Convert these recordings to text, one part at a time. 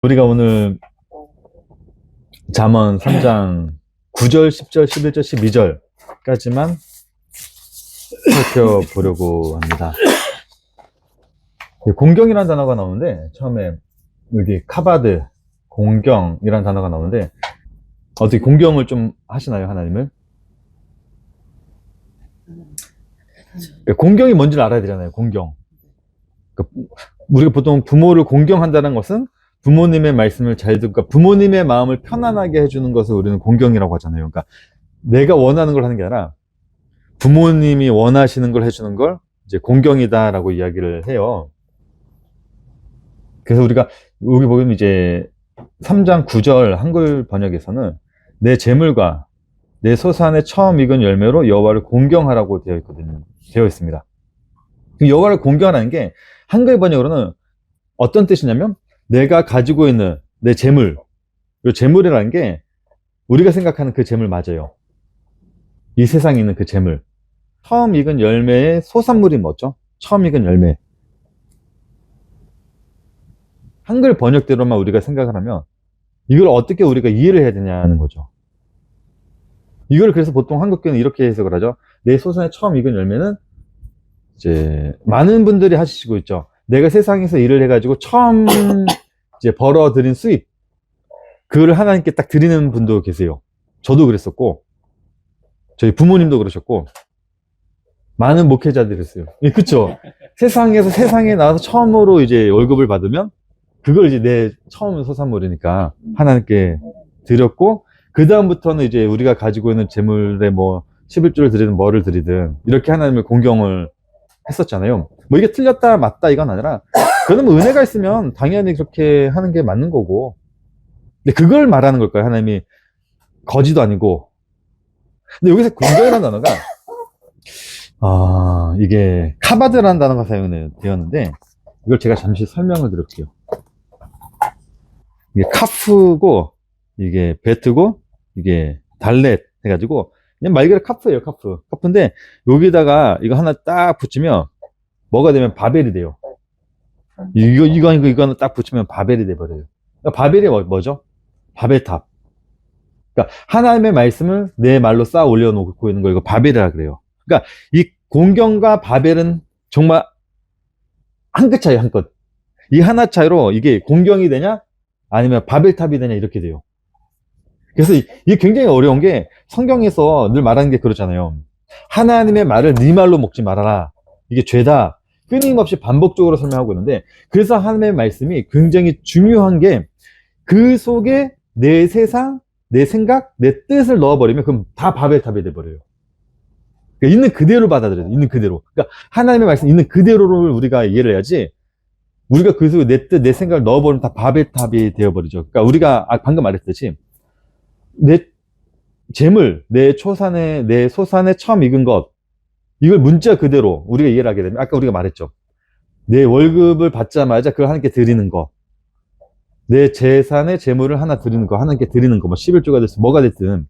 우리가 오늘 잠언 3장 9절, 10절, 11절, 12절까지만 살펴보려고 합니다. 공경이라는 단어가 나오는데, 처음에 여기 카바드, 공경이라는 단어가 나오는데, 어떻게 공경을 좀 하시나요, 하나님을? 그러니까 공경이 뭔지를 알아야 되잖아요, 공경. 그러니까 우리가 보통 부모를 공경한다는 것은 부모님의 말씀을 잘 듣고, 그러니까 부모님의 마음을 편안하게 해주는 것을 우리는 공경이라고 하잖아요. 그러니까 내가 원하는 걸 하는 게 아니라 부모님이 원하시는 걸 해주는 걸 이제 공경이다라고 이야기를 해요. 그래서 우리가 여기 보면 이제 3장 9절 한글 번역에서는 내 재물과 내 소산의 처음 익은 열매로 여호와를 공경하라고 되어 있습니다. 여호와를 공경하라는 게 한글 번역으로는 어떤 뜻이냐면, 내가 가지고 있는 내 재물, 이 재물이라는 게 우리가 생각하는 그 재물 맞아요. 이 세상에 있는 그 재물. 처음 익은 열매의 소산물이 뭐죠? 처음 익은 열매. 한글 번역대로만 우리가 생각을 하면 이걸 어떻게 우리가 이해를 해야 되냐는 거죠. 이걸 그래서 보통 한국교는 이렇게 해석을 하죠. 내 소산의 처음 익은 열매는 이제 많은 분들이 하시고 있죠. 내가 세상에서 일을 해가지고 처음 이제 벌어들인 수입, 그걸 하나님께 딱 드리는 분도 계세요. 저도 그랬었고, 저희 부모님도 그러셨고, 많은 목회자들이 있어요. 예, 그쵸? 세상에 나와서 처음으로 이제 월급을 받으면 그걸 이제 내 처음 소산물이니까 하나님께 드렸고, 그 다음부터는 이제 우리가 가지고 있는 재물에 뭐 11조를 드리든 뭐를 드리든 이렇게 하나님을 공경을 했었잖아요. 뭐 이게 틀렸다 맞다 이건 아니라, 그거는 뭐 은혜가 있으면 당연히 그렇게 하는 게 맞는 거고, 근데 그걸 말하는 걸까요? 하나님이 거지도 아니고. 근데 여기서 공경이라는 단어가 이게 카바드라는 단어가 사용되었는데, 이걸 제가 잠시 설명을 드릴게요. 이게 카프고 이게 베트고 이게 달렛 해가지고 그냥 말 그대로 카프예요. 카프인데 여기다가 이거 하나 딱 붙이면 뭐가 되면 바벨이 돼요. 이거 하나 딱 붙이면 바벨이 돼버려요. 그러니까 바벨이 뭐죠? 바벨탑. 그러니까 하나님의 말씀을 내 말로 쌓아 올려놓고 있는 거, 이거 바벨이라 그래요. 그러니까 이 공경과 바벨은 정말 한 끗 차이, 한 끗. 이 하나 차이로 이게 공경이 되냐 아니면 바벨탑이 되냐 이렇게 돼요. 그래서 이게 굉장히 어려운 게, 성경에서 늘 말하는 게 그렇잖아요. 하나님의 말을 네 말로 먹지 말아라, 이게 죄다, 끊임없이 반복적으로 설명하고 있는데, 그래서 하나님의 말씀이 굉장히 중요한 게, 그 속에 내 세상, 내 생각, 내 뜻을 넣어버리면 그럼 다 바벨탑이 돼버려요. 그러니까 있는 그대로 받아들여야 돼. 있는 그대로. 그러니까 하나님의 말씀 있는 그대로를 우리가 이해를 해야지, 우리가 그 속에 내 뜻, 내 생각을 넣어버리면 다 바벨탑이 되어버리죠. 그러니까 우리가 방금 말했듯이 내 재물, 내 소산에 처음 익은 것, 이걸 문자 그대로 우리가 이해를 하게 되면, 아까 우리가 말했죠. 내 월급을 받자마자 그걸 하나님께 드리는 거, 내 재산의 재물을 하나 드리는 거, 하나님께 드리는 거, 뭐 11조가 됐든 뭐가 됐든,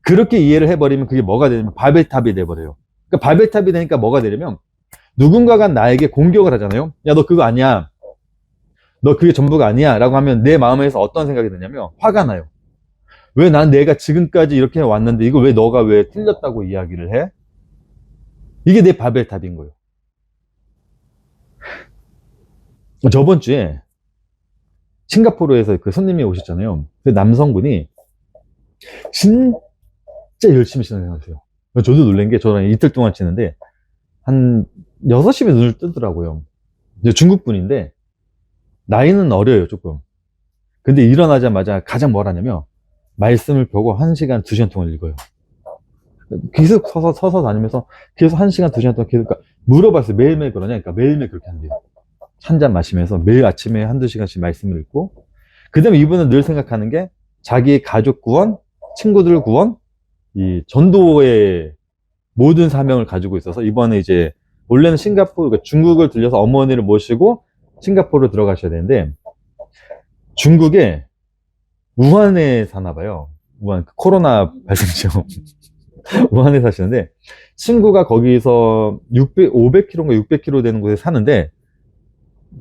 그렇게 이해를 해버리면 그게 뭐가 되냐면 바벨탑이 돼버려요. 그러니까 바벨탑이 되니까 뭐가 되냐면, 누군가가 나에게 공격을 하잖아요. 야, 너 그거 아니야, 너 그게 전부가 아니야 라고 하면 내 마음에서 어떤 생각이 드냐면 화가 나요. 왜 내가 지금까지 이렇게 왔는데 이걸 왜 너가 왜 틀렸다고 이야기를 해? 이게 내 바벨탑인 거예요. 저번 주에 싱가포르에서 그 손님이 오셨잖아요. 그 남성분이 진짜 열심히 신앙생활하세요. 저도 놀란 게, 저랑 이틀 동안 치는데 한 6시에 눈을 뜨더라고요. 중국 분인데 나이는 어려요, 조금. 근데 일어나자마자 가장 뭘 하냐면 말씀을 보고 1시간, 2시간 동안 읽어요. 계속 서서 다니면서 계속 1시간, 2시간 동안 계속 물어봤어요. 매일매일 그러냐? 그러니까 매일매일 그렇게 한대요. 한 잔 마시면서 매일 아침에 1~2시간씩 말씀을 읽고, 그 다음에 이분은 늘 생각하는 게 자기의 가족 구원, 친구들 구원, 이 전도의 모든 사명을 가지고 있어서, 이번에 이제 원래는 싱가포르, 그러니까 중국을 들려서 어머니를 모시고 싱가포르로 들어가셔야 되는데, 중국에 우한에 사나봐요. 우한, 코로나 발생지역. 우한에 사시는데, 친구가 거기서 500km인가 600km 되는 곳에 사는데,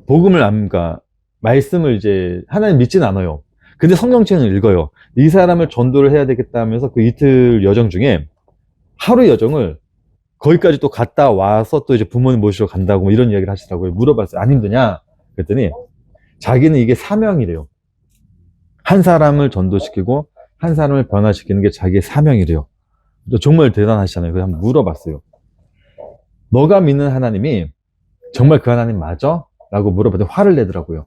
복음을 그러니까 말씀을 이제 하나님 믿진 않아요. 근데 성경책을 읽어요. 이 사람을 전도를 해야 되겠다 하면서 그 이틀 여정 중에 하루 여정을 거기까지 또 갔다 와서 또 이제 부모님 모시러 간다고 뭐 이런 이야기를 하시더라고요. 물어봤어요. 안 힘드냐? 그랬더니 자기는 이게 사명이래요. 한 사람을 전도시키고 한 사람을 변화시키는 게 자기의 사명이래요. 정말 대단하시잖아요. 그래서 한번 물어봤어요. 너가 믿는 하나님이 정말 그 하나님 맞아? 라고 물어봤더니 화를 내더라고요.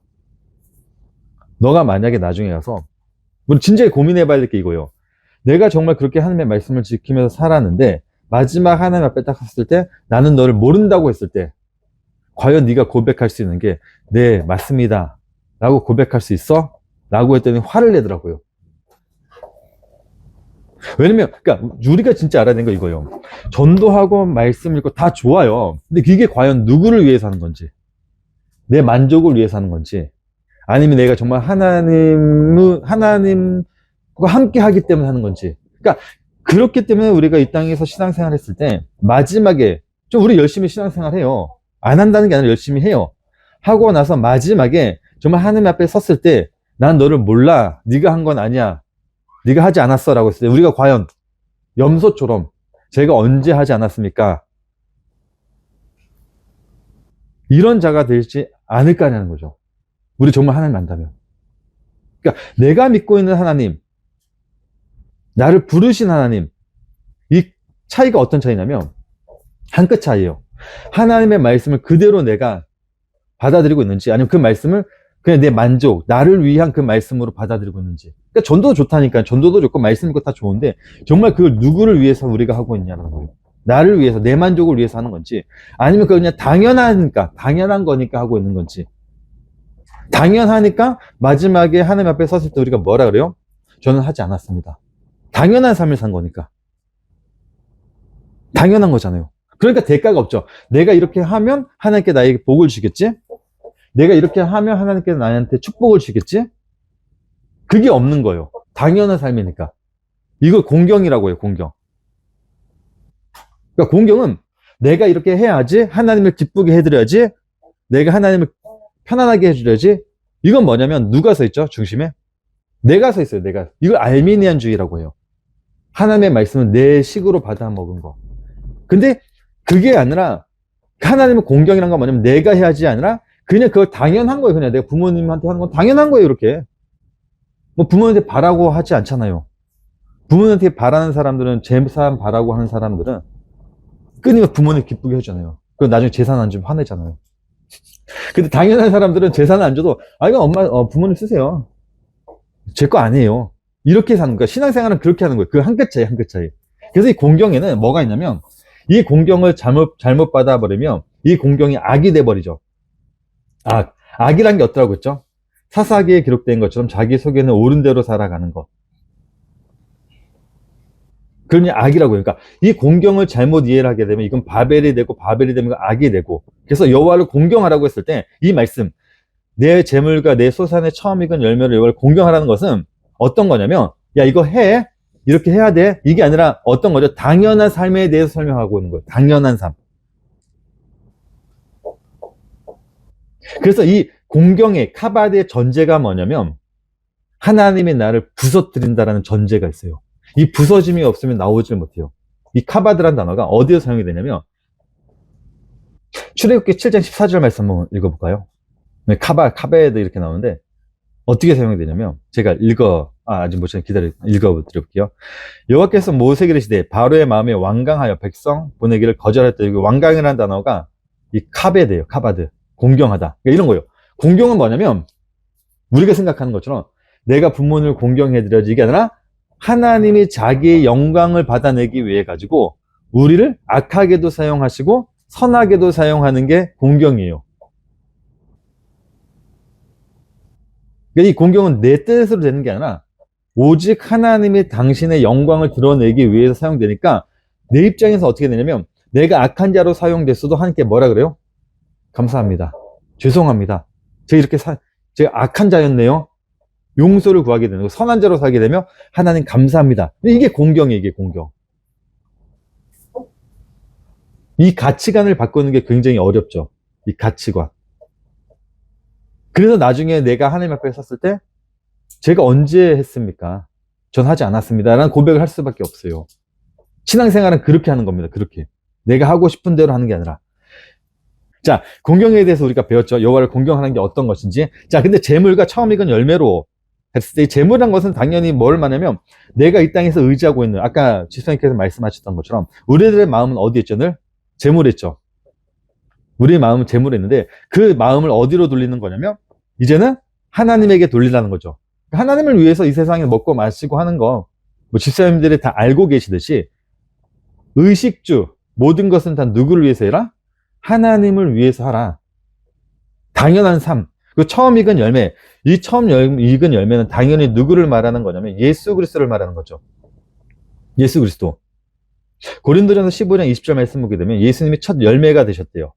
너가 만약에 나중에 가서 우리 진지하게 고민해 봐야 될 게 이거예요. 내가 정말 그렇게 하나님의 말씀을 지키면서 살았는데 마지막 하나님 앞에 딱 섰을 때 나는 너를 모른다고 했을 때 과연 네가 고백할 수 있는 게 네, 맞습니다 라고 고백할 수 있어? 라고 했더니 화를 내더라고요. 왜냐면 그러니까 우리가 진짜 알아야 되는 거 이거예요. 전도하고 말씀 읽고 다 좋아요. 근데 그게 과연 누구를 위해서 하는 건지, 내 만족을 위해서 하는 건지, 아니면 내가 정말 하나님과 함께 하기 때문에 하는 건지. 그러니까 그렇기 때문에 우리가 이 땅에서 신앙생활 했을 때 마지막에 좀 우리 열심히 신앙생활 해요. 안 한다는 게 아니라 열심히 해요. 하고 나서 마지막에 정말 하나님 앞에 섰을 때 난 너를 몰라. 네가 한 건 아니야. 네가 하지 않았어 라고 했을 때 우리가 과연 염소처럼 제가 언제 하지 않았습니까? 이런 자가 되지 않을까냐는 거죠. 우리 정말 하나님 안다면. 그러니까 내가 믿고 있는 하나님, 나를 부르신 하나님, 이 차이가 어떤 차이냐면 한 끗 차이예요. 하나님의 말씀을 그대로 내가 받아들이고 있는지, 아니면 그 말씀을 그냥 내 만족, 나를 위한 그 말씀으로 받아들이고 있는지. 그러니까 전도도 좋다니까. 전도도 좋고 말씀 있고 다 좋은데 정말 그걸 누구를 위해서 우리가 하고 있냐는 거예요. 나를 위해서, 내 만족을 위해서 하는 건지, 아니면 그걸 그냥 당연한 거니까 하고 있는 건지. 당연하니까 마지막에 하나님 앞에 섰을 때 우리가 뭐라 그래요? 저는 하지 않았습니다. 당연한 삶을 산 거니까. 당연한 거잖아요. 그러니까 대가가 없죠. 내가 이렇게 하면 하나님께 나에게 복을 주겠지? 내가 이렇게 하면 하나님께 나한테 축복을 주겠지? 그게 없는 거예요. 당연한 삶이니까. 이걸 공경이라고 해요, 공경. 그러니까 공경은 내가 이렇게 해야지, 하나님을 기쁘게 해드려야지, 내가 하나님을 편안하게 해주려야지. 이건 뭐냐면 누가 서 있죠? 중심에? 내가 서 있어요, 내가. 이걸 알미니안주의라고 해요. 하나님의 말씀은 내 식으로 받아 먹은 거. 근데 그게 아니라 하나님의 공경이란 건 뭐냐면 내가 해야지 아니라 그냥 그걸 당연한 거예요. 그냥 내가 부모님한테 하는 건 당연한 거예요. 이렇게 뭐 부모님한테 바라고 하지 않잖아요. 부모님한테 바라는 사람들은, 재산 바라고 하는 사람들은 끊임없이 부모님 기쁘게 해주잖아요. 그럼 나중에 재산 안 주면 화내잖아요. 근데 당연한 사람들은 재산을 안 줘도 이건 엄마 부모님 쓰세요. 제 거 아니에요. 이렇게 사는 거야. 신앙생활은 그렇게 하는 거예요. 그 한 끗 차이, 한 끗 차이. 그래서 이 공경에는 뭐가 있냐면 이 공경을 잘못 받아버리면 이 공경이 악이 돼버리죠. 악이란 게 어떠라고 했죠? 사사기에 기록된 것처럼 자기 속에는 옳은 대로 살아가는 것. 그러니 악이라고 해요. 그러니까 이 공경을 잘못 이해를 하게 되면 이건 바벨이 되고, 바벨이 되면 악이 되고. 그래서 여호와를 공경하라고 했을 때 이 말씀, 내 재물과 내 소산의 처음 익은 열매를 여호와를 공경하라는 것은 어떤 거냐면, 야 이거 해, 이렇게 해야 돼, 이게 아니라 어떤 거죠? 당연한 삶에 대해서 설명하고 있는 거예요. 당연한 삶. 그래서 이 공경의 카바드의 전제가 뭐냐면 하나님이 나를 부서뜨린다라는 전제가 있어요. 이 부서짐이 없으면 나오질 못해요. 이 카바드란 단어가 어디에 사용이 되냐면 출애굽기 7장 14절 말씀 한번 읽어볼까요? 네, 카바드 이렇게 나오는데 어떻게 사용이 되냐면 제가 아직 못 읽어드릴게요. 여호와께서 모세에게 이르시되 바로의 마음에 완강하여 백성 보내기를 거절할 때, 완강이라는 단어가 이 카베드예요. 카바드. 공경하다. 그러니까 이런 거예요. 공경은 뭐냐면 우리가 생각하는 것처럼 내가 부모님을 공경해드려야지, 이게 아니라 하나님이 자기의 영광을 받아내기 위해 가지고 우리를 악하게도 사용하시고 선하게도 사용하는 게 공경이에요. 그러니까 이 공경은 내 뜻으로 되는 게 아니라 오직 하나님이 당신의 영광을 드러내기 위해서 사용되니까 내 입장에서 어떻게 되냐면 내가 악한 자로 사용됐어도 하나님께 뭐라 그래요? 감사합니다. 죄송합니다. 제가 악한 자였네요. 용서를 구하게 되는 거. 선한 자로 살게 되면 하나님 감사합니다. 이게 공경이에요. 이게 공경. 이 가치관을 바꾸는 게 굉장히 어렵죠. 이 가치관. 그래서 나중에 내가 하나님 앞에 섰을 때 제가 언제 했습니까? 전 하지 않았습니다. 라는 고백을 할 수밖에 없어요. 신앙생활은 그렇게 하는 겁니다. 그렇게. 내가 하고 싶은 대로 하는 게 아니라. 자, 공경에 대해서 우리가 배웠죠. 여호와를 공경하는 게 어떤 것인지. 자, 근데 재물과 처음 익은 열매로 했을 때, 재물이란 것은 당연히 뭘 말하냐면, 내가 이 땅에서 의지하고 있는, 아까 지수님께서 말씀하셨던 것처럼, 우리들의 마음은 어디 있죠? 늘? 재물에 있죠. 우리의 마음은 재물에 있는데, 그 마음을 어디로 돌리는 거냐면, 이제는 하나님에게 돌리라는 거죠. 하나님을 위해서 이 세상에 먹고 마시고 하는 거, 뭐 집사님들이 다 알고 계시듯이, 의식주, 모든 것은 다 누구를 위해서 해라? 하나님을 위해서 하라. 당연한 삶. 그 처음 익은 열매. 이 처음 익은 열매는 당연히 누구를 말하는 거냐면 예수 그리스도를 말하는 거죠. 예수 그리스도. 고린도전서 15장 20절 말씀 보게 되면 예수님이 첫 열매가 되셨대요.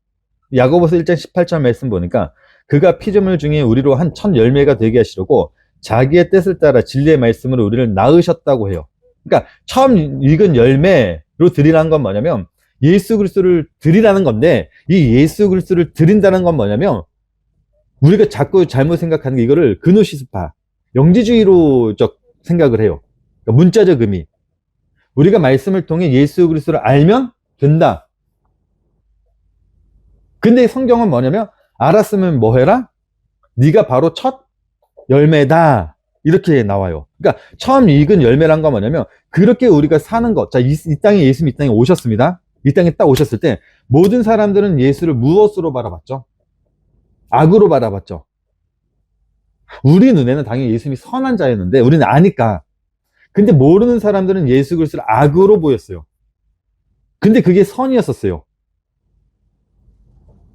야고보서 1장 18절 말씀 보니까 그가 피조물 중에 우리로 한 첫 열매가 되게 하시려고 자기의 뜻을 따라 진리의 말씀으로 우리를 낳으셨다고 해요. 그러니까 처음 익은 열매로 드리라는 건 뭐냐면 예수 그리스도를 드리라는 건데, 이 예수 그리스도를 드린다는 건 뭐냐면 우리가 자꾸 잘못 생각하는 게 이거를 그노시스파, 영지주의로 생각을 해요. 그러니까 문자적 의미. 우리가 말씀을 통해 예수 그리스도를 알면 된다. 근데 성경은 뭐냐면 알았으면 뭐 해라? 네가 바로 첫 열매다. 이렇게 나와요. 그러니까 처음 익은 열매란 건 뭐냐면 그렇게 우리가 사는 것. 자, 이 땅에 예수님이 이 땅에 오셨습니다. 이 땅에 딱 오셨을 때 모든 사람들은 예수를 무엇으로 바라봤죠? 악으로 바라봤죠. 우리 눈에는 당연히 예수님이 선한 자였는데 우리는 아니까. 근데 모르는 사람들은 예수 그리스도를 악으로 보였어요. 근데 그게 선이었었어요.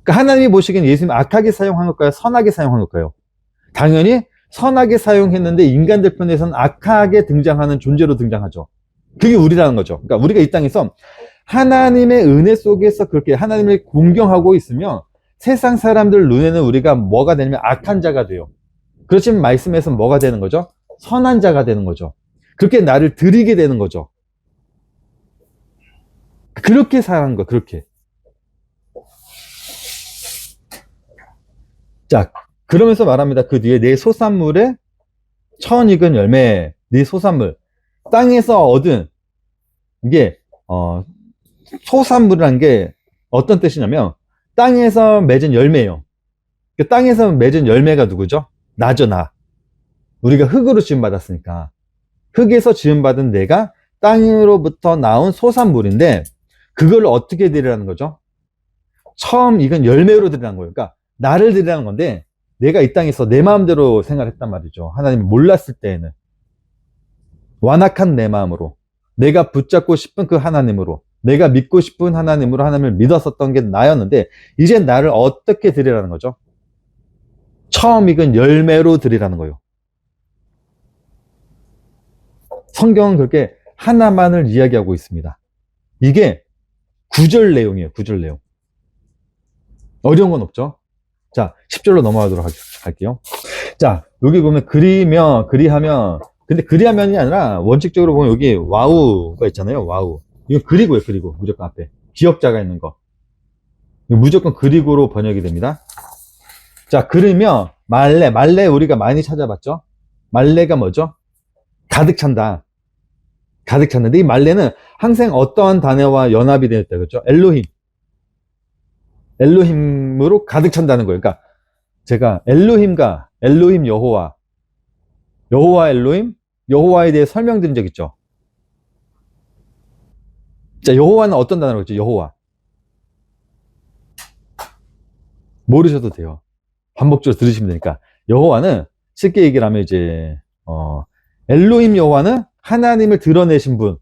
그러니까 하나님이 보시기엔 예수님이 악하게 사용한 걸까요? 선하게 사용한 걸까요? 당연히 선하게 사용했는데 인간들 편에서는 악하게 등장하는 존재로 등장하죠. 그게 우리라는 거죠. 그러니까 우리가 이 땅에서 하나님의 은혜 속에서 그렇게 하나님을 공경하고 있으면 세상 사람들 눈에는 우리가 뭐가 되냐면 악한 자가 돼요. 그렇지만 말씀에서 뭐가 되는 거죠? 선한 자가 되는 거죠. 그렇게 나를 드리게 되는 거죠. 그렇게 사는 거, 그렇게. 자, 그러면서 말합니다. 그 뒤에 내 소산물에 처음 익은 열매, 네 소산물. 땅에서 얻은, 이게, 소산물이라는 게 어떤 뜻이냐면, 땅에서 맺은 열매예요. 그 땅에서 맺은 열매가 누구죠? 나죠, 나. 우리가 흙으로 지음받았으니까. 흙에서 지음받은 내가 땅으로부터 나온 소산물인데, 그걸 어떻게 드리라는 거죠? 처음 익은 열매로 드리라는 거예요. 그러니까, 나를 드리라는 건데, 내가 이 땅에서 내 마음대로 생각했단 말이죠. 하나님을 몰랐을 때에는. 완악한 내 마음으로. 내가 붙잡고 싶은 그 하나님으로. 내가 믿고 싶은 하나님으로 하나님을 믿었었던 게 나였는데, 이제 나를 어떻게 드리라는 거죠? 처음 익은 열매로 드리라는 거예요. 성경은 그렇게 하나만을 이야기하고 있습니다. 이게 구절 내용이에요. 구절 내용. 어려운 건 없죠? 자, 10절로 넘어가도록 할게요. 자, 여기 보면 그리하면, 근데 그리하면이 아니라 원칙적으로 보면 여기 와우가 있잖아요. 와우. 이거 그리고요, 그리고. 무조건 앞에. 기억자가 있는 거. 무조건 그리고로 번역이 됩니다. 자, 그러면 말레 우리가 많이 찾아봤죠? 말레가 뭐죠? 가득 찬다. 가득 찼는데 이 말레는 항상 어떠한 단어와 연합이 되어 있다 그랬죠? 엘로힘으로 가득 찬다는 거예요. 그러니까 제가 엘로힘 여호와 엘로힘, 여호와에 대해 설명드린 적 있죠? 자, 여호와는 어떤 단어로 했죠? 여호와. 모르셔도 돼요. 반복적으로 들으시면 되니까. 여호와는 쉽게 얘기를 하면 이제 엘로힘 여호와는 하나님을 드러내신 분.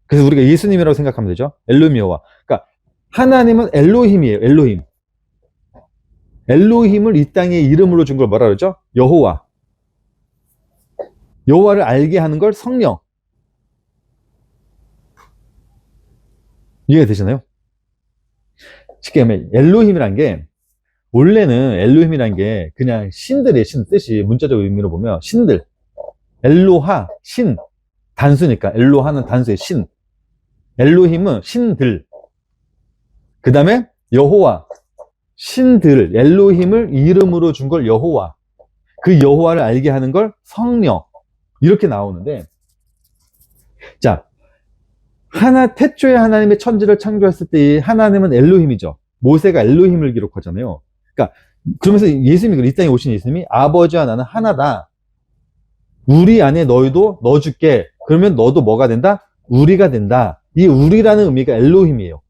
그래서 우리가 예수님이라고 생각하면 되죠. 엘로힘 여호와. 그러니까 하나님은 엘로힘이에요. 엘로힘. 엘로힘을 이 땅에 이름으로 준 걸 뭐라 그러죠? 여호와. 여호와를 알게 하는 걸 성령. 이해가 되시나요? 쉽게 하면 엘로힘이란 게 원래는 엘로힘이란 게 그냥 신들의 신 뜻이 문자적 의미로 보면 신들. 엘로하, 신. 단수니까. 엘로하는 단수의 신. 엘로힘은 신들. 그 다음에 여호와. 신들, 엘로힘을 이름으로 준 걸 여호와. 그 여호와를 알게 하는 걸 성령. 이렇게 나오는데, 자, 태초에 하나님의 천지를 창조했을 때 이 하나님은 엘로힘이죠. 모세가 엘로힘을 기록하잖아요. 그러니까 그러면서 예수님이 이 땅에 오신 예수님이 아버지와 나는 하나다. 우리 안에 너희도 넣어줄게. 그러면 너도 뭐가 된다? 우리가 된다. 이 우리라는 의미가 엘로힘이에요.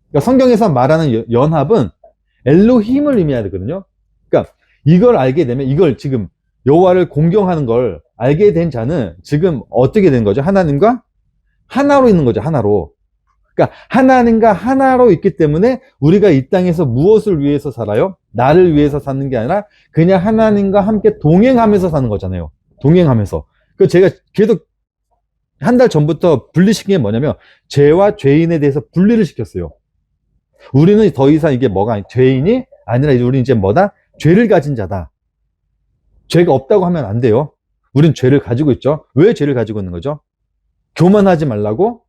그러니까 성경에서 말하는 연합은 엘로힘을 의미하거든요. 그러니까 이걸 알게 되면 이걸 지금 여호와를 공경하는 걸 알게 된 자는 지금 어떻게 된 거죠? 하나님과 하나로 있는 거죠. 하나로. 그러니까 하나님과 하나로 있기 때문에 우리가 이 땅에서 무엇을 위해서 살아요? 나를 위해서 사는 게 아니라 그냥 하나님과 함께 동행하면서 사는 거잖아요. 동행하면서. 그 제가 계속 한 달 전부터 분리시킨 게 뭐냐면 죄와 죄인에 대해서 분리를 시켰어요. 우리는 더 이상 이게 뭐가 죄인이 아니라 우리는 이제 뭐다? 죄를 가진 자다. 죄가 없다고 하면 안 돼요. 우린 죄를 가지고 있죠. 왜 죄를 가지고 있는 거죠? 교만하지 말라고.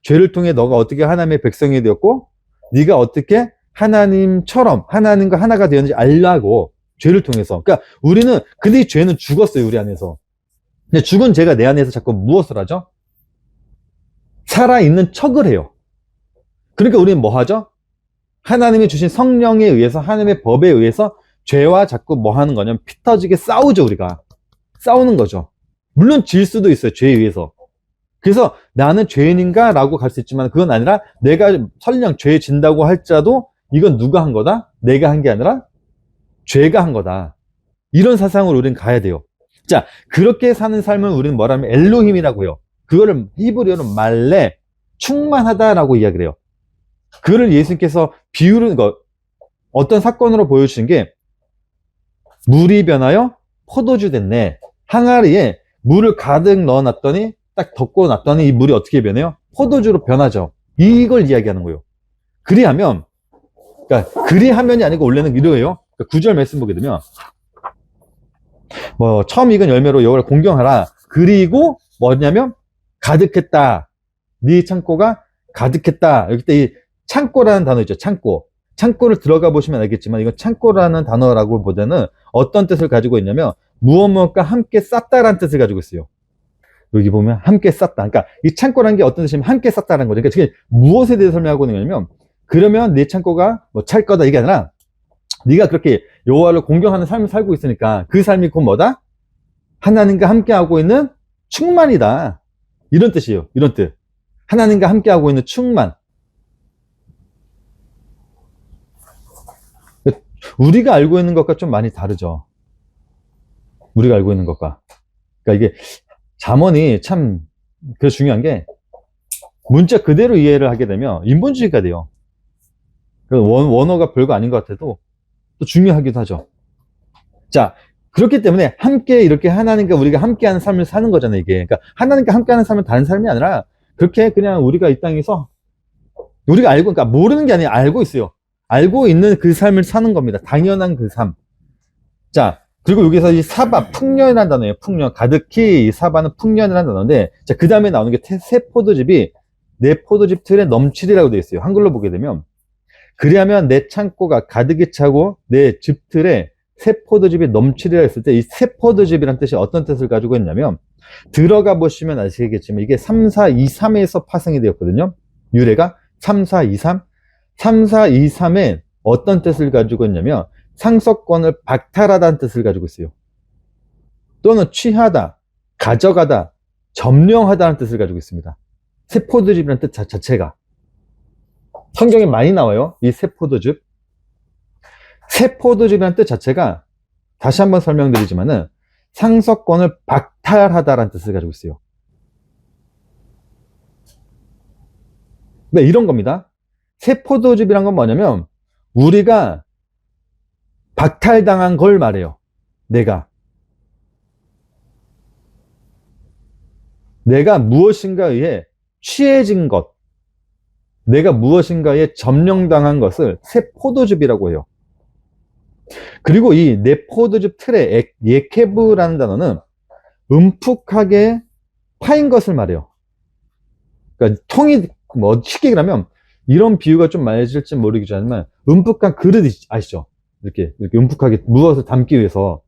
죄를 통해 너가 어떻게 하나님의 백성이 되었고 네가 어떻게 하나님처럼 하나님과 하나가 되었는지 알라고. 죄를 통해서. 그러니까 우리는 근데 이 죄는 죽었어요. 우리 안에서. 근데 죽은 죄가 내 안에서 자꾸 무엇을 하죠? 살아있는 척을 해요. 그러니까 우리는 뭐 하죠? 하나님이 주신 성령에 의해서 하나님의 법에 의해서 죄와 자꾸 뭐 하는 거냐면 피 터지게 싸우죠. 우리가 싸우는 거죠. 물론 질 수도 있어요. 죄에 의해서. 그래서 나는 죄인인가? 라고 갈 수 있지만 그건 아니라 내가 설령 죄 진다고 할지라도 이건 누가 한 거다? 내가 한 게 아니라 죄가 한 거다. 이런 사상으로 우리는 가야 돼요. 자, 그렇게 사는 삶은 우리는 뭐라면 엘로힘이라고 해요. 그거를 히브리어로 말레, 충만하다라고 이야기를 해요. 그거를 예수님께서 비유는 거 어떤 사건으로 보여주신 게 물이 변하여 포도주 됐네. 항아리에 물을 가득 넣어놨더니 딱 덮고 놨더니 이 물이 어떻게 변해요? 포도주로 변하죠. 이걸 이야기하는 거예요. 그리하면, 그러니까 그리하면이 아니고 원래는 이러해요. 그러니까 9절 말씀 보게 되면 뭐 처음 익은 열매로 여호와를 공경하라. 그리고 뭐냐면 가득했다. 네 창고가 가득했다. 여기 때 이 창고라는 단어 있죠. 창고. 창고를 들어가 보시면 알겠지만 이건 창고라는 단어라고 보다는 어떤 뜻을 가지고 있냐면 무엇과 함께 쌌다라는 뜻을 가지고 있어요. 여기 보면 함께 쌌다. 그러니까 이 창고라는 게 어떤 뜻이냐면 함께 쌌다는 거죠. 그러니까 지금 무엇에 대해 설명하고 있는 거냐면 그러면 네 창고가 뭐 찰 거다 이게 아니라 네가 그렇게 여호와를 공경하는 삶을 살고 있으니까 그 삶이 곧 뭐다? 하나님과 함께하고 있는 충만이다. 이런 뜻이에요. 이런 뜻. 하나님과 함께하고 있는 충만. 우리가 알고 있는 것과 좀 많이 다르죠. 우리가 알고 있는 것과. 그러니까 이게 잠언이 참 중요한 게 문자 그대로 이해를 하게 되면 인본주의가 돼요. 원어가 별거 아닌 것 같아도 또 중요하기도 하죠. 자, 그렇기 때문에 함께 이렇게 하나님과 우리가 함께하는 삶을 사는 거잖아요, 이게. 그러니까 하나님과 함께하는 삶은 다른 삶이 아니라 그렇게 그냥 우리가 이 땅에서 우리가 알고, 그러니까 모르는 게 아니라 알고 있어요. 알고 있는 그 삶을 사는 겁니다. 당연한 그 삶. 자, 그리고 여기서 이 사바, 풍년이라는 단어예요. 풍년. 가득히 이 사바는 풍년이라는 단어인데, 자, 그 다음에 나오는 게 새 포도즙이 내 포도즙 틀에 넘치리라고 되어 있어요. 한글로 보게 되면. 그리하면 내 창고가 가득히 차고 내 즙 틀에 새 포도즙이 넘치리라 했을 때 이 새 포도즙이라는 뜻이 어떤 뜻을 가지고 있냐면 들어가 보시면 아시겠지만 이게 3, 4, 2, 3에서 파생이 되었거든요. 유래가 3, 4, 2, 3. 3, 4, 2, 3에 어떤 뜻을 가지고 있냐면 상속권을 박탈하다는 뜻을 가지고 있어요. 또는 취하다, 가져가다, 점령하다는 뜻을 가지고 있습니다. 새 포도즙이라는 뜻 자체가. 성경에 많이 나와요. 이 새 포도즙. 새 포도즙이라는 뜻 자체가 다시 한번 설명드리지만은 상속권을 박탈하다라는 뜻을 가지고 있어요. 네, 이런 겁니다. 새 포도즙이란 건 뭐냐면 우리가 박탈당한 걸 말해요. 내가 무엇인가에 의해 취해진 것, 내가 무엇인가에 점령당한 것을 새 포도즙이라고 해요. 그리고 이 내 포도즙 틀에 예케브라는 단어는 움푹하게 파인 것을 말해요. 그러니까 통이 뭐 쉽게 얘기하면 이런 비유가 좀 맞을지 모르겠지만 움푹한 그릇 아시죠? 이렇게 움푹하게 무엇을 담기 위해서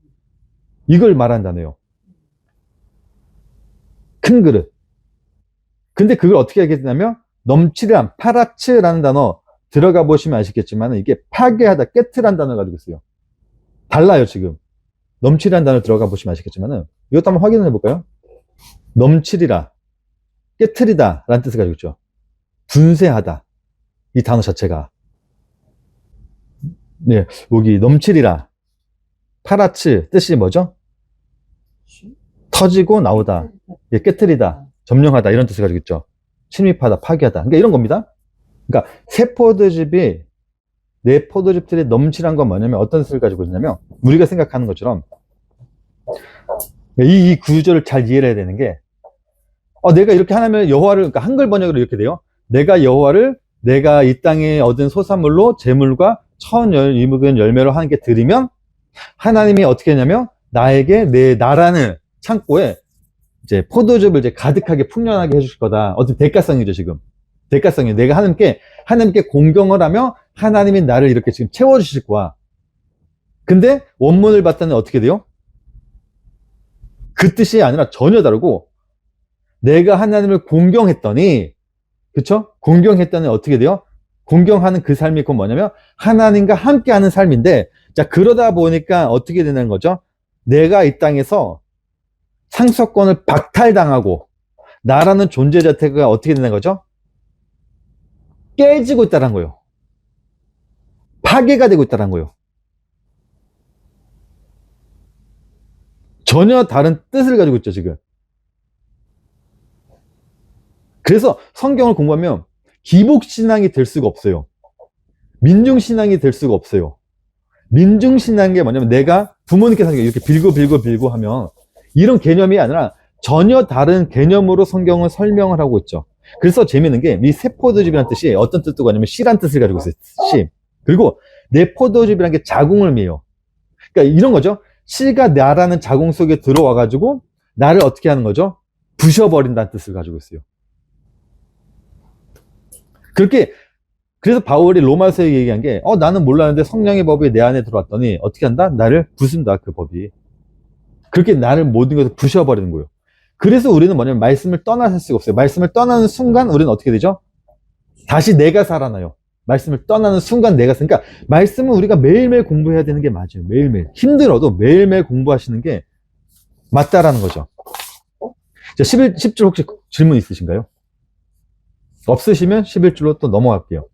이걸 말한다네요. 큰 그릇. 근데 그걸 어떻게 하겠냐면 넘치란 파라츠라는 단어 들어가 보시면 아시겠지만 이게 파괴하다, 깨트란 단어를 가지고 있어요. 달라요 지금. 넘치란 단어 들어가 보시면 아시겠지만 이것도 한번 확인해 볼까요? 넘치리라, 깨트리다 라는 뜻을 가지고 있죠. 분쇄하다. 이 단어 자체가. 네, 여기 넘치리라. 파라츠 뜻이 뭐죠? 터지고 나오다. 예, 깨트리다. 점령하다. 이런 뜻을 가지고 있죠. 침입하다, 파괴하다. 그러니까 이런 겁니다. 그러니까 새 포도즙이 내 포도즙들이 넘치란 건 뭐냐면 어떤 뜻을 가지고 있냐면 우리가 생각하는 것처럼 이 구조를 잘 이해를 해야 되는 게 내가 이렇게 하면 여호와를 그러니까 한글 번역으로 이렇게 돼요. 내가 여호와를 내가 이 땅에 얻은 소산물로 재물과 천이묵은 열매로 하나님께 드리면 하나님이 어떻게 하냐면 나에게 내 나라는 창고에 이제 포도즙을 이제 가득하게 풍년하게 해줄 거다. 어떤 대가성이죠 지금. 대가성이 내가 하나님께 공경을 하며 하나님이 나를 이렇게 지금 채워주실 거야. 근데 원문을 봤더니 어떻게 돼요? 그 뜻이 아니라 전혀 다르고 내가 하나님을 공경했더니 그쵸? 공경했더니 어떻게 돼요? 공경하는 그 삶이 곧 뭐냐면 하나님과 함께하는 삶인데 자 그러다 보니까 어떻게 되는 거죠? 내가 이 땅에서 상속권을 박탈당하고 나라는 존재 자체가 어떻게 되는 거죠? 깨지고 있다는 거예요. 파괴가 되고 있다는 거예요. 전혀 다른 뜻을 가지고 있죠 지금. 그래서 성경을 공부하면 기복신앙이 될 수가 없어요. 민중신앙이 될 수가 없어요. 민중신앙인 게 뭐냐면 내가 부모님께서 이렇게 빌고 하면 이런 개념이 아니라 전혀 다른 개념으로 성경을 설명을 하고 있죠. 그래서 재미있는 게 이 새 포도즙이라는 뜻이 어떤 뜻도 가냐면 씨란 뜻을 가지고 있어요. 씨. 그리고 내 포도즙이라는 게 자궁을 메요. 그러니까 이런 거죠. 씨가 나라는 자궁 속에 들어와 가지고 나를 어떻게 하는 거죠? 부셔버린다는 뜻을 가지고 있어요. 그렇게 그래서 바울이 로마서에 얘기한 게 나는 몰랐는데 성령의 법이 내 안에 들어왔더니 어떻게 한다? 나를 부순다 그 법이. 그렇게 나를 모든 것을 부셔버리는 거예요. 그래서 우리는 뭐냐면 말씀을 떠나실 수가 없어요. 말씀을 떠나는 순간 우리는 어떻게 되죠? 다시 내가 살아나요. 말씀을 떠나는 순간 내가 그러니까 말씀은 우리가 매일매일 공부해야 되는 게 맞아요. 매일매일. 힘들어도 매일매일 공부하시는 게 맞다라는 거죠. 자, 10줄 혹시 질문 있으신가요? 없으시면 11줄로 또 넘어갈게요.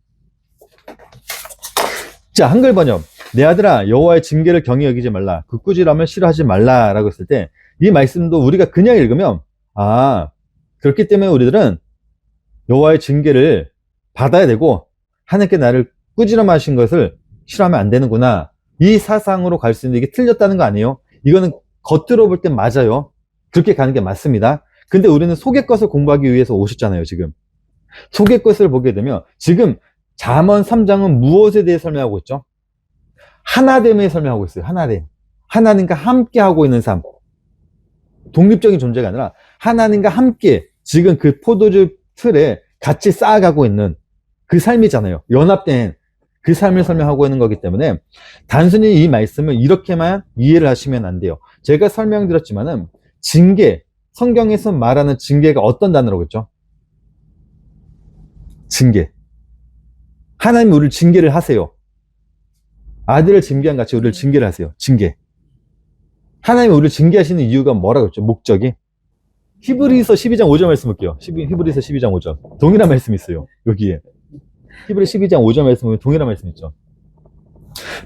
자, 한글 번역. 내 아들아 여호와의 징계를 경히 여기지 말라. 그 꾸지람을 싫어하지 말라라고 했을 때 이 말씀도 우리가 그냥 읽으면 그렇기 때문에 우리들은 여호와의 징계를 받아야 되고 하나님께 나를 꾸지람하신 것을 싫어하면 안 되는구나. 이 사상으로 갈 수 있는데 이게 틀렸다는 거 아니에요? 이거는 겉으로 볼 땐 맞아요. 그렇게 가는 게 맞습니다. 근데 우리는 속의 것을 공부하기 위해서 오셨잖아요, 지금. 속의 것을 보게 되면 지금 잠언 3장은 무엇에 대해 설명하고 있죠? 하나됨에 설명하고 있어요. 하나됨. 하나님과 함께 하고 있는 삶. 독립적인 존재가 아니라 하나님과 함께 지금 그 포도즙 틀에 같이 쌓아가고 있는 그 삶이잖아요. 연합된 그 삶을 설명하고 있는 거기 때문에 단순히 이 말씀을 이렇게만 이해를 하시면 안 돼요. 제가 설명드렸지만은 징계, 성경에서 말하는 징계가 어떤 단어라고 했죠? 징계. 하나님이 우리를 징계를 하세요. 아들을 징계한 같이 우리를 징계를 하세요. 징계. 하나님이 우리를 징계하시는 이유가 뭐라고 했죠? 목적이. 히브리서 12장 5절 말씀 볼게요. 히브리서 12장 5절. 동일한 말씀이 있어요. 여기에. 히브리 12장 5절 말씀 보면 동일한 말씀 있죠.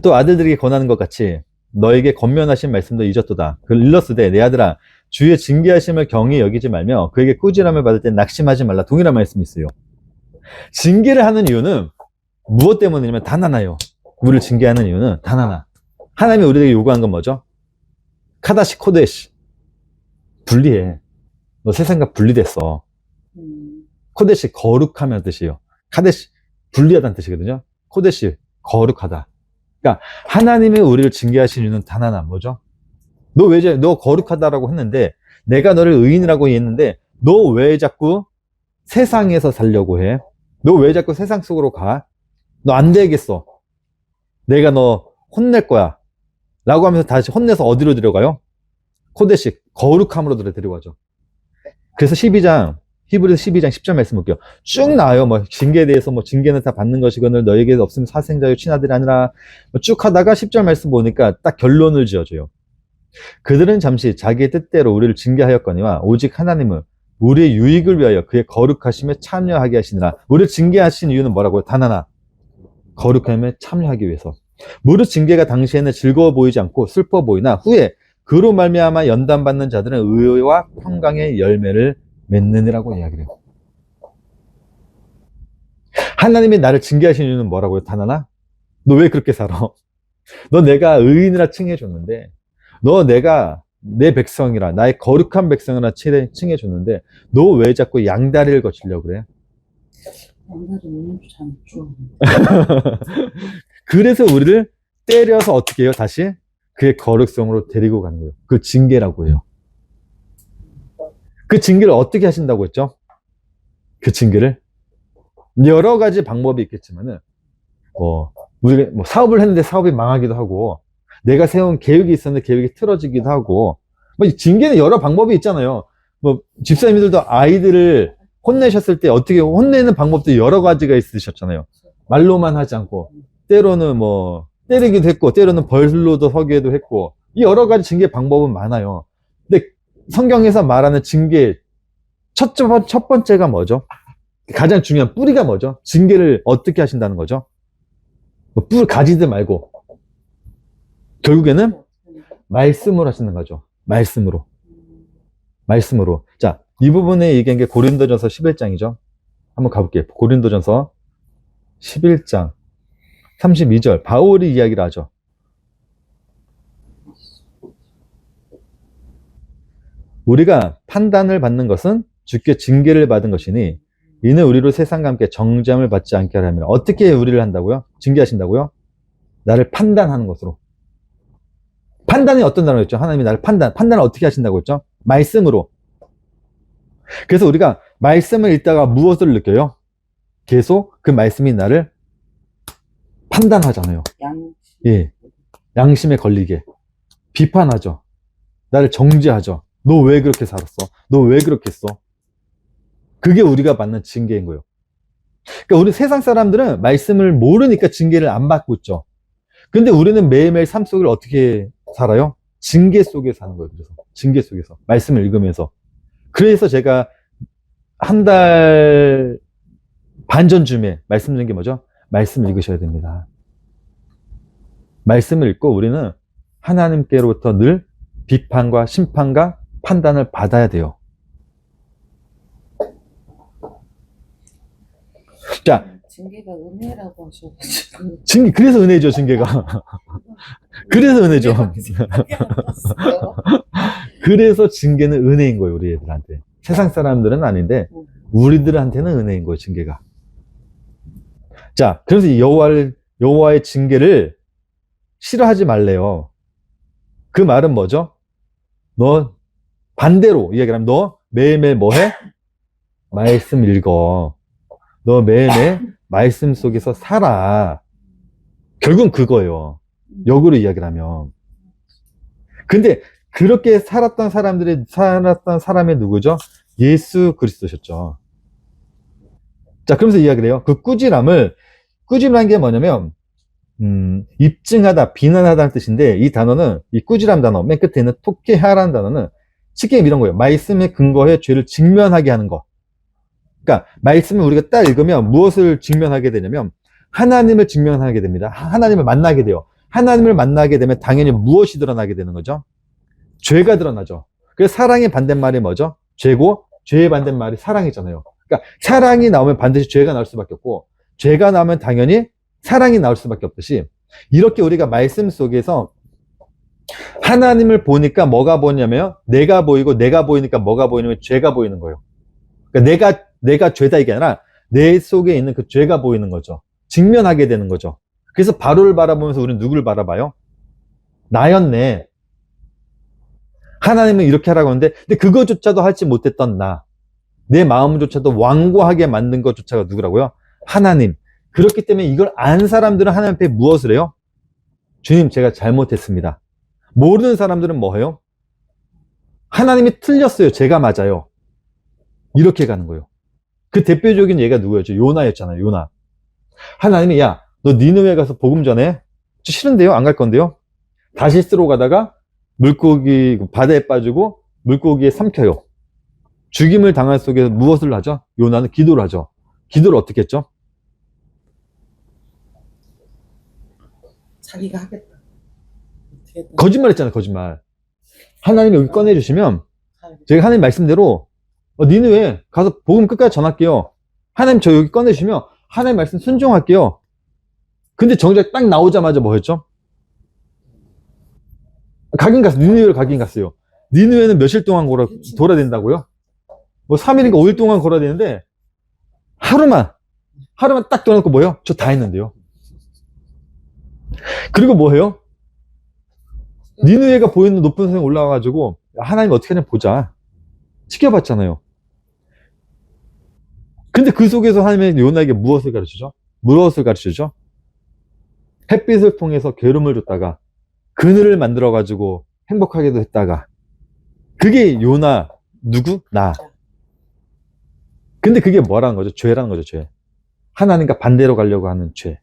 또 아들들에게 권하는 것 같이 너에게 권면하신 말씀도 잊었도다. 그걸 일렀으되 내 아들아 주의 징계하심을 경히 여기지 말며 그에게 꾸지람을 받을 때 낙심하지 말라. 동일한 말씀이 있어요. 징계를 하는 이유는 무엇 때문이냐면 단 하나예요. 우리를 징계하는 이유는 단 하나. 하나님이 우리에게 요구한 건 뭐죠? 카다시 코데시. 분리해. 너 세상과 분리됐어. 코데시 거룩하면 뜻이에요. 카데시 분리하다는 뜻이거든요. 코데시 거룩하다. 그러니까 하나님이 우리를 징계하신 이유는 단 하나. 뭐죠? 너 거룩하다라고 했는데 내가 너를 의인이라고 했는데 너 왜 자꾸 세상에서 살려고 해? 너 왜 자꾸 세상 속으로 가? 너 안 되겠어. 내가 너 혼낼 거야. 라고 하면서 다시 혼내서 어디로 데려가요? 코데식, 거룩함으로 데려가죠. 그래서 12장, 히브리서 12장 10절 말씀 볼게요. 쭉 나와요. 뭐, 징계에 대해서 뭐, 징계는 다 받는 것이거늘 너에게 없으면 사생자요, 친아들이 아니라, 쭉 하다가 10절 말씀 보니까 딱 결론을 지어줘요. 그들은 잠시 자기의 뜻대로 우리를 징계하였거니와 오직 하나님은 우리의 유익을 위하여 그의 거룩하심에 참여하게 하시니라. 우리를 징계하신 이유는 뭐라고요? 단 하나. 거룩함에 참여하기 위해서. 무릇 징계가 당시에는 즐거워 보이지 않고 슬퍼 보이나 후에 그로 말미암아 연단받는 자들은 의와 평강의 열매를 맺느니라고 이야기를 해요. 하나님이 나를 징계하신 이유는 뭐라고요? 단 하나? 너 왜 그렇게 살아? 너 내가 의인이라 칭해줬는데, 너 내가 내 백성이라, 나의 거룩한 백성이라 칭해줬는데, 너 왜 자꾸 양다리를 거치려고 그래? 양다리 참 좋아. 그래서 우리를 때려서 어떻게 해요? 다시 그의 거룩성으로 데리고 가는 거예요. 그 징계라고 해요. 그 징계를 어떻게 하신다고 했죠? 그 징계를 여러 가지 방법이 있겠지만은 우리가 사업을 했는데 사업이 망하기도 하고, 내가 세운 계획이 있었는데 계획이 틀어지기도 하고, 징계는 여러 방법이 있잖아요. 집사님들도 아이들을 혼내셨을 때 어떻게 혼내는 방법도 여러 가지가 있으셨잖아요. 말로만 하지 않고, 때로는 때리기도 했고, 때로는 벌로도 서기도 했고, 이 여러 가지 징계 방법은 많아요. 근데 성경에서 말하는 징계 첫 번째가 뭐죠? 가장 중요한 뿌리가 뭐죠? 징계를 어떻게 하신다는 거죠? 가지들 말고 결국에는 말씀으로 하시는 거죠. 말씀으로. 자, 이 부분에 얘기한 게 고린도전서 11장이죠. 한번 가볼게요. 고린도전서 11장 32절 바울이 이야기를 하죠. 우리가 판단을 받는 것은 주께 징계를 받은 것이니 이는 우리로 세상과 함께 정죄함을 받지 않게 하려면. 어떻게 우리를 한다고요? 징계하신다고요? 나를 판단하는 것으로. 판단이 어떤 단어였죠? 하나님이 나를 판단을 어떻게 하신다고 했죠? 말씀으로. 그래서 우리가 말씀을 읽다가 무엇을 느껴요? 계속 그 말씀이 나를 판단하잖아요. 예, 양심에 걸리게 비판하죠. 나를 정죄하죠. 너 왜 그렇게 살았어? 너 왜 그렇게 했어? 그게 우리가 받는 징계인 거예요. 그러니까 우리 세상 사람들은 말씀을 모르니까 징계를 안 받고 있죠. 근데 우리는 매일매일 삶 속을 어떻게 살아요? 징계 속에 사는 거예요. 그래서 징계 속에서 말씀을 읽으면서. 그래서 제가 한 달 반 전쯤에 말씀드린 게 뭐죠? 말씀 읽으셔야 됩니다. 말씀을 읽고 우리는 하나님께로부터 늘 비판과 심판과 판단을 받아야 돼요. 자, 징계가 은혜라고 하셔가지고. 그래서 은혜죠, 징계가. 그래서 은혜죠. 그래서 징계는 은혜인 거예요, 우리 애들한테. 세상 사람들은 아닌데, 우리들한테는 은혜인 거예요, 징계가. 자, 그래서 여호와의 징계를 싫어하지 말래요. 그 말은 뭐죠? 너 반대로 이야기를 하면 너 매일매일 뭐 해? 말씀 읽어. 너 매일매일 말씀 속에서 살아. 결국은 그거예요. 역으로 이야기를 하면. 근데 그렇게 살았던 사람이 누구죠? 예수 그리스도셨죠. 자, 그러면서 이야기를 해요. 그 꾸지람이라는 게 뭐냐면, 입증하다, 비난하다는 뜻인데, 이 단어는, 이 꾸지람 단어, 맨 끝에 있는 토케하라는 단어는 쉽게 이런 거예요. 말씀에 근거해 죄를 직면하게 하는 거. 그러니까, 말씀을 우리가 딱 읽으면 무엇을 직면하게 되냐면, 하나님을 직면하게 됩니다. 하나님을 만나게 돼요. 하나님을 만나게 되면 당연히 무엇이 드러나게 되는 거죠? 죄가 드러나죠. 그래서 사랑의 반대말이 뭐죠? 죄고, 죄의 반대말이 사랑이잖아요. 그러니까 사랑이 나오면 반드시 죄가 나올 수밖에 없고, 죄가 나오면 당연히 사랑이 나올 수밖에 없듯이, 이렇게 우리가 말씀 속에서 하나님을 보니까 뭐가 보이냐면 내가 보이고, 내가 보이니까 뭐가 보이냐면 죄가 보이는 거예요. 그러니까 내가 죄다 이게 아니라 내 속에 있는 그 죄가 보이는 거죠. 직면하게 되는 거죠. 그래서 바로를 바라보면서 우리는 누구를 바라봐요? 나였네. 하나님은 이렇게 하라고 하는데, 근데 그거조차도 하지 못했던 내 마음조차도 완고하게 만든 것조차가 누구라고요? 하나님. 그렇기 때문에 이걸 안 사람들은 하나님 앞에 무엇을 해요? 주님, 제가 잘못했습니다. 모르는 사람들은 뭐예요? 하나님이 틀렸어요. 제가 맞아요. 이렇게 가는 거예요. 그 대표적인 예가 누구였죠? 요나였잖아요. 요나. 하나님이 야, 너 니느웨 가서 복음 전해? 저 싫은데요? 안 갈 건데요? 다시스로 가다가 물고기 바다에 빠지고 물고기에 삼켜요. 죽임을 당할 속에서 무엇을 하죠? 요나는 기도를 하죠. 기도를 어떻게 했죠? 자기가 하겠다. 어떻게 했다. 거짓말 했잖아요. 거짓말. 하나님이 여기 꺼내주시면 제가 하나님 말씀대로 니느웨 가서 복음 끝까지 전할게요. 하나님 저 여기 꺼내주시면 하나님 말씀 순종할게요. 근데 정작 딱 나오자마자 뭐 했죠? 가긴 갔어요. 니느웨를 가긴 갔어요. 니느웨는 며칠 동안 돌아야 된다고요? 뭐 3일인가 5일 동안 걸어야 되는데 하루만 딱 돌아놓고 뭐예요? 저 다 했는데요. 그리고 뭐예요? 니느웨가 보이는 높은 산에 올라와가지고 하나님 어떻게 하냐 보자. 지켜봤잖아요. 근데 그 속에서 하나님의 요나에게 무엇을 가르치죠? 무엇을 가르치죠? 햇빛을 통해서 괴로움을 줬다가 그늘을 만들어가지고 행복하게도 했다가 그게 요나 누구? 나. 근데 그게 뭐라는 거죠? 죄라는 거죠. 죄. 하나님과 반대로 가려고 하는 죄.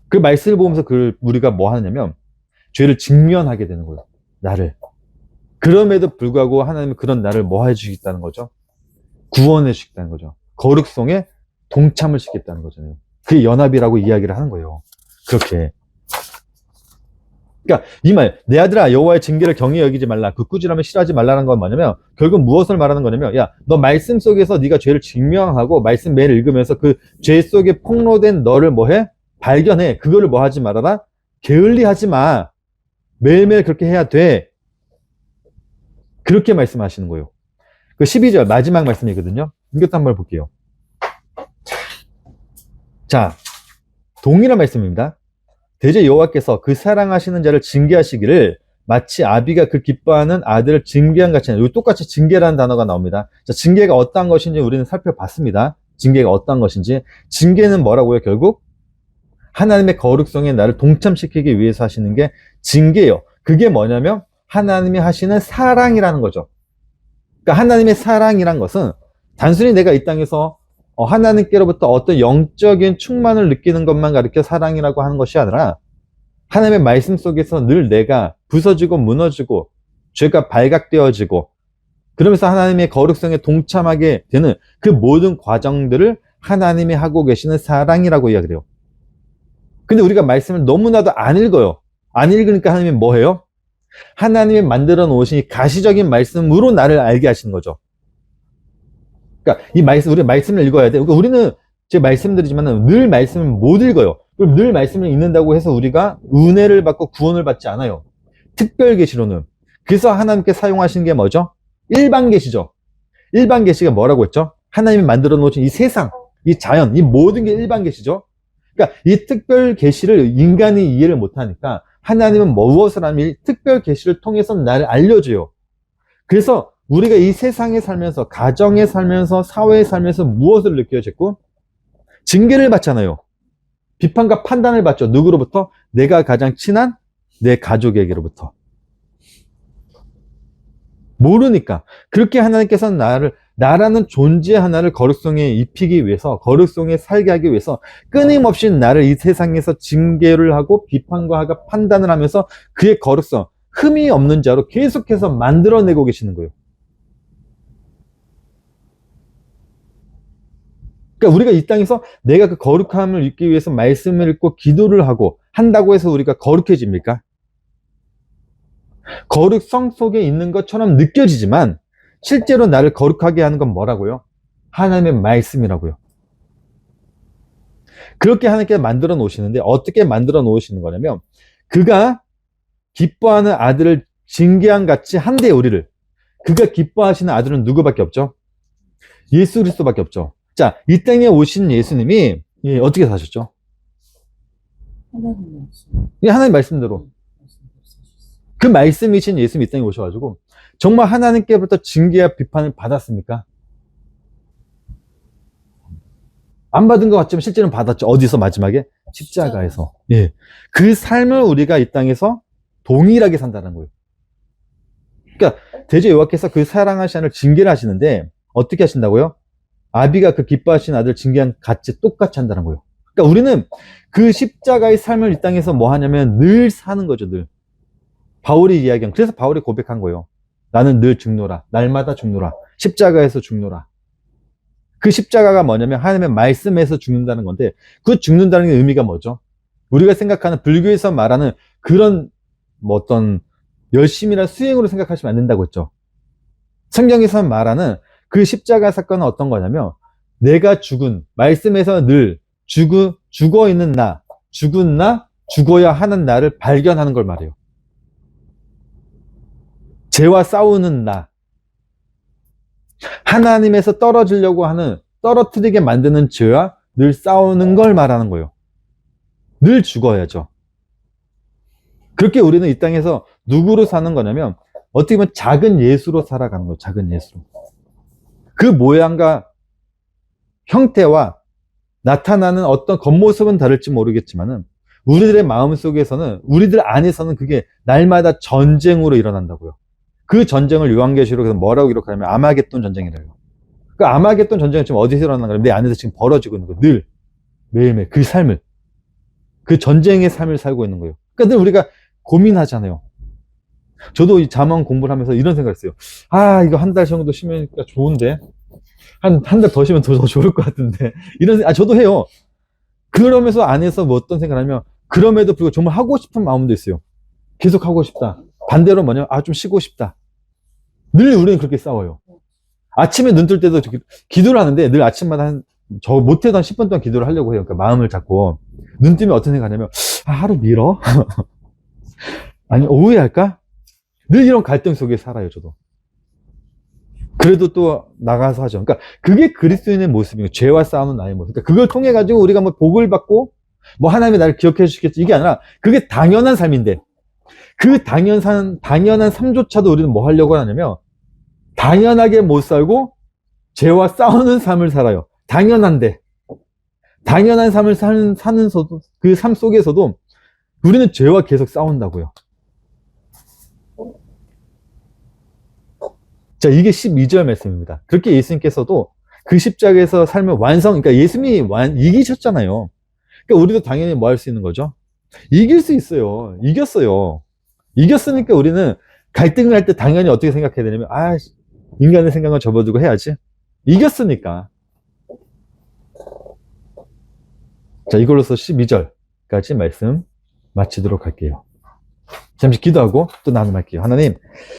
그 말씀을 보면서 우리가 뭐 하냐면 죄를 직면하게 되는 거예요. 나를. 그럼에도 불구하고 하나님은 그런 나를 뭐 해주시겠다는 거죠? 구원해 주시겠다는 거죠. 거룩성에 동참을 시키겠다는 거잖아요. 그게 연합이라고 이야기를 하는 거예요. 그렇게. 그러니까 이 말, 내 아들아 여호와의 징계를 경히 여기지 말라. 그 꾸지람을 싫어하지 말라는 건 뭐냐면 결국 무엇을 말하는 거냐면 야, 너 말씀 속에서 네가 죄를 증명하고 말씀 매일 읽으면서 그 죄 속에 폭로된 너를 뭐해? 발견해. 그거를 뭐 하지 말아라? 게을리하지 마. 매일매일 그렇게 해야 돼. 그렇게 말씀하시는 거예요. 그 12절 마지막 말씀이거든요. 이것도 한번 볼게요. 자, 동일한 말씀입니다. 대제 여호와께서 그 사랑하시는 자를 징계하시기를 마치 아비가 그 기뻐하는 아들을 징계한 같이 하는, 여기 똑같이 징계라는 단어가 나옵니다. 자, 징계가 어떠한 것인지 우리는 살펴봤습니다. 징계가 어떠한 것인지. 징계는 뭐라고요? 결국 하나님의 거룩성에 나를 동참시키기 위해서 하시는 게 징계예요. 그게 뭐냐면 하나님이 하시는 사랑이라는 거죠. 그러니까 하나님의 사랑이란 것은 단순히 내가 이 땅에서 하나님께로부터 어떤 영적인 충만을 느끼는 것만 가리켜 사랑이라고 하는 것이 아니라 하나님의 말씀 속에서 늘 내가 부서지고 무너지고 죄가 발각되어지고 그러면서 하나님의 거룩성에 동참하게 되는 그 모든 과정들을 하나님이 하고 계시는 사랑이라고 이야기를 해요. 근데 우리가 말씀을 너무나도 안 읽어요. 안 읽으니까 하나님이 뭐 해요? 하나님이 만들어 놓으신 이 가시적인 말씀으로 나를 알게 하시는 거죠. 그러니까 이 말씀, 우리 말씀을 읽어야 돼. 그러니까 우리는 제가 말씀드리지만 늘 말씀을 못 읽어요. 그럼 늘 말씀을 읽는다고 해서 우리가 은혜를 받고 구원을 받지 않아요. 특별 계시로는. 그래서 하나님께 사용하시는 게 뭐죠? 일반 계시죠. 일반 계시가 뭐라고 했죠? 하나님이 만들어 놓으신 이 세상, 이 자연, 이 모든 게 일반 계시죠. 그러니까 이 특별 계시를 인간이 이해를 못하니까 하나님은 무엇을 하면 이 특별 계시를 통해서 나를 알려줘요. 그래서 우리가 이 세상에 살면서, 가정에 살면서, 사회에 살면서 무엇을 느껴요, 자꾸? 징계를 받잖아요. 비판과 판단을 받죠. 누구로부터? 내가 가장 친한 내 가족에게로부터. 모르니까. 그렇게 하나님께서 나라는 존재 하나를 거룩성에 입히기 위해서, 거룩성에 살게 하기 위해서 끊임없이 나를 이 세상에서 징계를 하고 비판과 판단을 하면서 그의 거룩성, 흠이 없는 자로 계속해서 만들어내고 계시는 거예요. 그러니까 우리가 이 땅에서 내가 그 거룩함을 잊기 위해서 말씀을 읽고 기도를 하고 한다고 해서 우리가 거룩해집니까? 거룩성 속에 있는 것처럼 느껴지지만 실제로 나를 거룩하게 하는 건 뭐라고요? 하나님의 말씀이라고요. 그렇게 하나님께 만들어 놓으시는데 어떻게 만들어 놓으시는 거냐면 그가 기뻐하는 아들을 징계한 같이 한대 우리를. 그가 기뻐하시는 아들은 누구밖에 없죠? 예수 그리스도밖에 없죠. 자, 이 땅에 오신 예수님이 어떻게 사셨죠? 하나님 말씀대로. 그 말씀이신 예수님이 이 땅에 오셔가지고 정말 하나님께부터 징계와 비판을 받았습니까? 안 받은 것 같지만 실제로는 받았죠. 어디서 마지막에? 십자가에서. 예. 그 삶을 우리가 이 땅에서 동일하게 산다는 거예요. 그러니까 대제 여호와께서 그 사랑하신 아들을 징계를 하시는데 어떻게 하신다고요? 아비가 그 기뻐하신 아들을 징계한 같이 똑같이 한다는 거예요. 그러니까 우리는 그 십자가의 삶을 이 땅에서 뭐 하냐면 늘 사는 거죠, 늘. 바울이 이야기한, 그래서 바울이 고백한 거예요. 나는 늘 죽노라. 날마다 죽노라. 십자가에서 죽노라. 그 십자가가 뭐냐면 하나님의 말씀에서 죽는다는 건데, 그 죽는다는 게 의미가 뭐죠? 우리가 생각하는 불교에서 말하는 그런 뭐 어떤 열심이나 수행으로 생각하시면 안 된다고 했죠. 성경에서 말하는 그 십자가 사건은 어떤 거냐면, 내가 죽은, 말씀에서 늘 죽어 있는 나, 죽은 나, 죽어야 하는 나를 발견하는 걸 말해요. 죄와 싸우는 나, 하나님에서 떨어지려고 하는, 떨어뜨리게 만드는 죄와 늘 싸우는 걸 말하는 거예요. 늘 죽어야죠. 그렇게 우리는 이 땅에서 누구로 사는 거냐면, 어떻게 보면 작은 예수로 살아가는 거예요. 작은 예수로. 그 모양과 형태와 나타나는 어떤 겉모습은 다를지 모르겠지만은, 우리들의 마음 속에서는, 우리들 안에서는 그게 날마다 전쟁으로 일어난다고요. 그 전쟁을 요한계시록에서 뭐라고 기록하냐면 아마겟돈 전쟁이래요. 그 아마겟돈 전쟁은 지금 어디서 일어나는 거냐면 내 안에서 지금 벌어지고 있는 거예요. 늘 매일매일 그 삶을, 그 전쟁의 삶을 살고 있는 거예요. 그러니까 늘 우리가 고민하잖아요. 저도 이 잠언 공부를 하면서 이런 생각을 했어요. 아, 이거 한 달 정도 쉬면니까 좋은데, 한 달 더 쉬면 더 좋을 것 같은데, 저도 해요. 그러면서 안에서 뭐 어떤 생각을 하면, 그럼에도 불구하고 정말 하고 싶은 마음도 있어요. 계속 하고 싶다. 반대로 뭐냐면, 좀 쉬고 싶다. 늘 우리는 그렇게 싸워요. 아침에 눈 뜰 때도 기도를 하는데, 늘 아침마다 못해도 한 10분 동안 기도를 하려고 해요. 그러니까 마음을 잡고. 눈 뜨면 어떤 생각 하냐면, 하루 미뤄? 아니, 오후에 할까? 늘 이런 갈등 속에 살아요, 저도. 그래도 또 나가서 하죠. 그러니까 그게 그리스도인의 모습이에요. 죄와 싸우는 나의 모습. 그러니까 그걸 통해 가지고 우리가 뭐 복을 받고, 뭐 하나님이 나를 기억해 주시겠지. 이게 아니라, 그게 당연한 삶인데, 그 당연한 삶조차도 우리는 뭐 하려고 하냐면, 당연하게 못 살고 죄와 싸우는 삶을 살아요. 당연한데, 당연한 삶을 사는 그 삶 속에서도 우리는 죄와 계속 싸운다고요. 자, 이게 12절 말씀입니다. 그렇게 예수님께서도 그 십자가에서 삶을 그러니까 예수님이 이기셨잖아요. 그러니까 우리도 당연히 뭐 할 수 있는 거죠? 이길 수 있어요. 이겼어요. 이겼으니까 우리는 갈등을 할 때 당연히 어떻게 생각해야 되냐면, 인간의 생각은 접어두고 해야지. 이겼으니까. 자, 이걸로서 12절까지 말씀 마치도록 할게요. 잠시 기도하고 또 나눔할게요. 하나님,